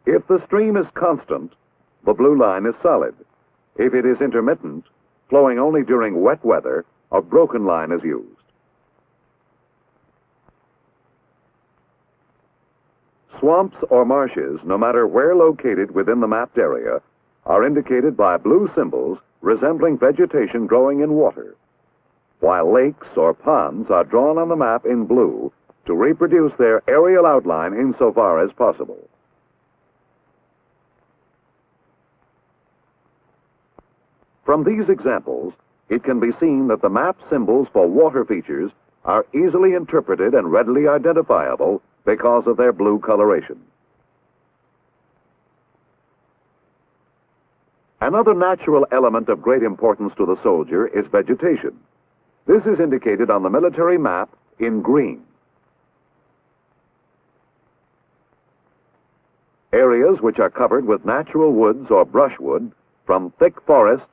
If the stream is constant, the blue line is solid. If it is intermittent, flowing only during wet weather, a broken line is used. Swamps or marshes, no matter where located within the mapped area, are indicated by blue symbols resembling vegetation growing in water, while lakes or ponds are drawn on the map in blue to reproduce their aerial outline insofar as possible. From these examples, it can be seen that the map symbols for water features are easily interpreted and readily identifiable because of their blue coloration. Another natural element of great importance to the soldier is vegetation. This is indicated on the military map in green. Areas which are covered with natural woods or brushwood, from thick forests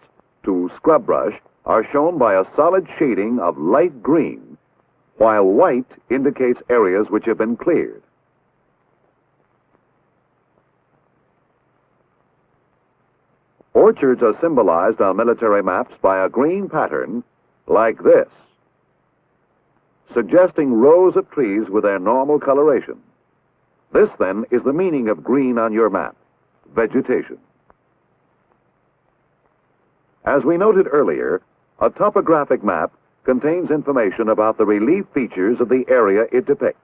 to scrub brush, are shown by a solid shading of light green, while white indicates areas which have been cleared. Orchards are symbolized on military maps by a green pattern like this, suggesting rows of trees with their normal coloration. This, then, is the meaning of green on your map: vegetation. As we noted earlier, a topographic map contains information about the relief features of the area it depicts.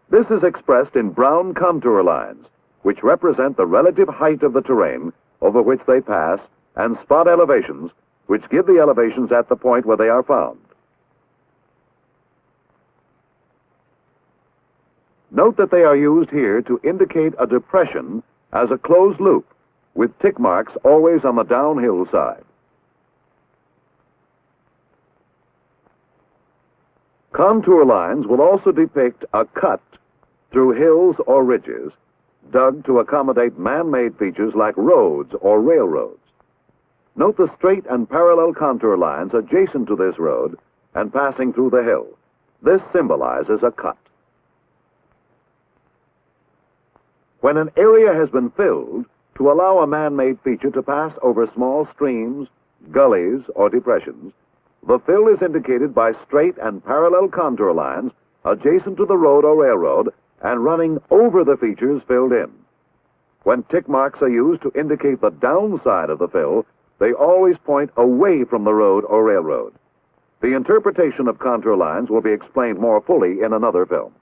This is expressed in brown contour lines, which represent the relative height of the terrain over which they pass, and spot elevations, which give the elevations at the point where they are found. Note that they are used here to indicate a depression as a closed loop, with tick marks always on the downhill side. Contour lines will also depict a cut through hills or ridges, dug to accommodate man-made features like roads or railroads. Note the straight and parallel contour lines adjacent to this road and passing through the hill. This symbolizes a cut. When an area has been filled, to allow a man-made feature to pass over small streams, gullies, or depressions, the fill is indicated by straight and parallel contour lines adjacent to the road or railroad and running over the features filled in. When tick marks are used to indicate the downside of the fill, they always point away from the road or railroad. The interpretation of contour lines will be explained more fully in another film.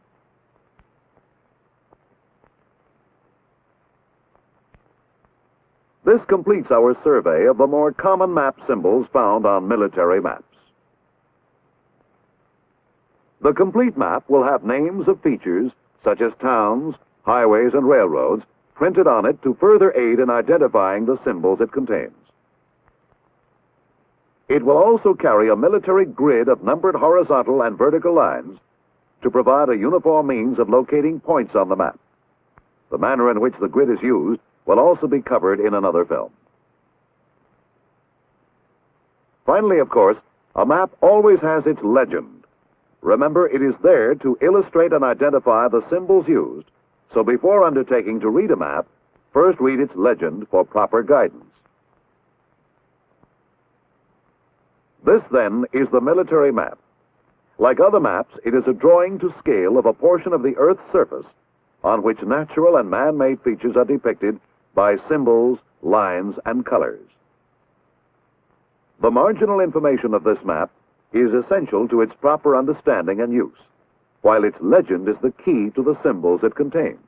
This completes our survey of the more common map symbols found on military maps. The complete map will have names of features such as towns, highways, and railroads printed on it to further aid in identifying the symbols it contains. It will also carry a military grid of numbered horizontal and vertical lines to provide a uniform means of locating points on the map. The manner in which the grid is used will also be covered in another film. Finally, of course, a map always has its legend. Remember, it is there to illustrate and identify the symbols used, so before undertaking to read a map, first read its legend for proper guidance. This, then, is the military map. Like other maps, it is a drawing to scale of a portion of the Earth's surface on which natural and man-made features are depicted by symbols, lines, and colors. The marginal information of this map is essential to its proper understanding and use, while its legend is the key to the symbols it contains.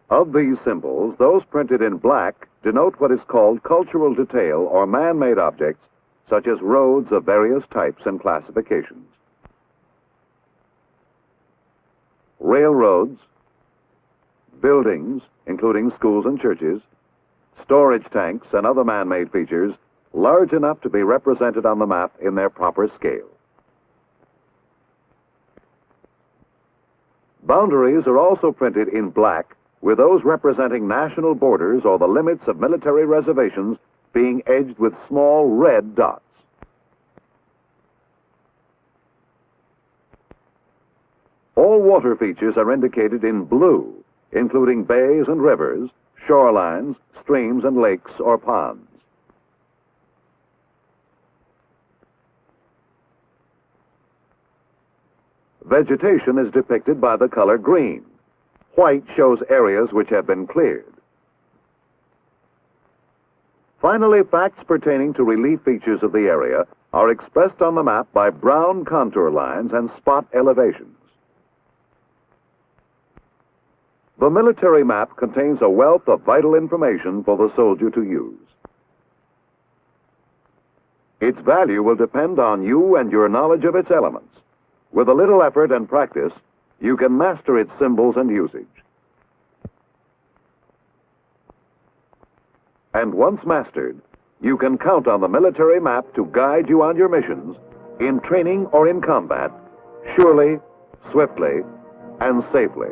Of these symbols, those printed in black denote what is called cultural detail or man-made objects, such as roads of various types and classifications. Railroads, buildings, including schools and churches, storage tanks, and other man-made features large enough to be represented on the map in their proper scale. Boundaries are also printed in black, with those representing national borders or the limits of military reservations being edged with small red dots. All water features are indicated in blue, including bays and rivers, shorelines, streams and lakes or ponds. Vegetation is depicted by the color green. White shows areas which have been cleared. Finally, facts pertaining to relief features of the area are expressed on the map by brown contour lines and spot elevations. The military map contains a wealth of vital information for the soldier to use. Its value will depend on you and your knowledge of its elements. With a little effort and practice, you can master its symbols and usage. And once mastered, you can count on the military map to guide you on your missions, in training or in combat, surely, swiftly, and safely.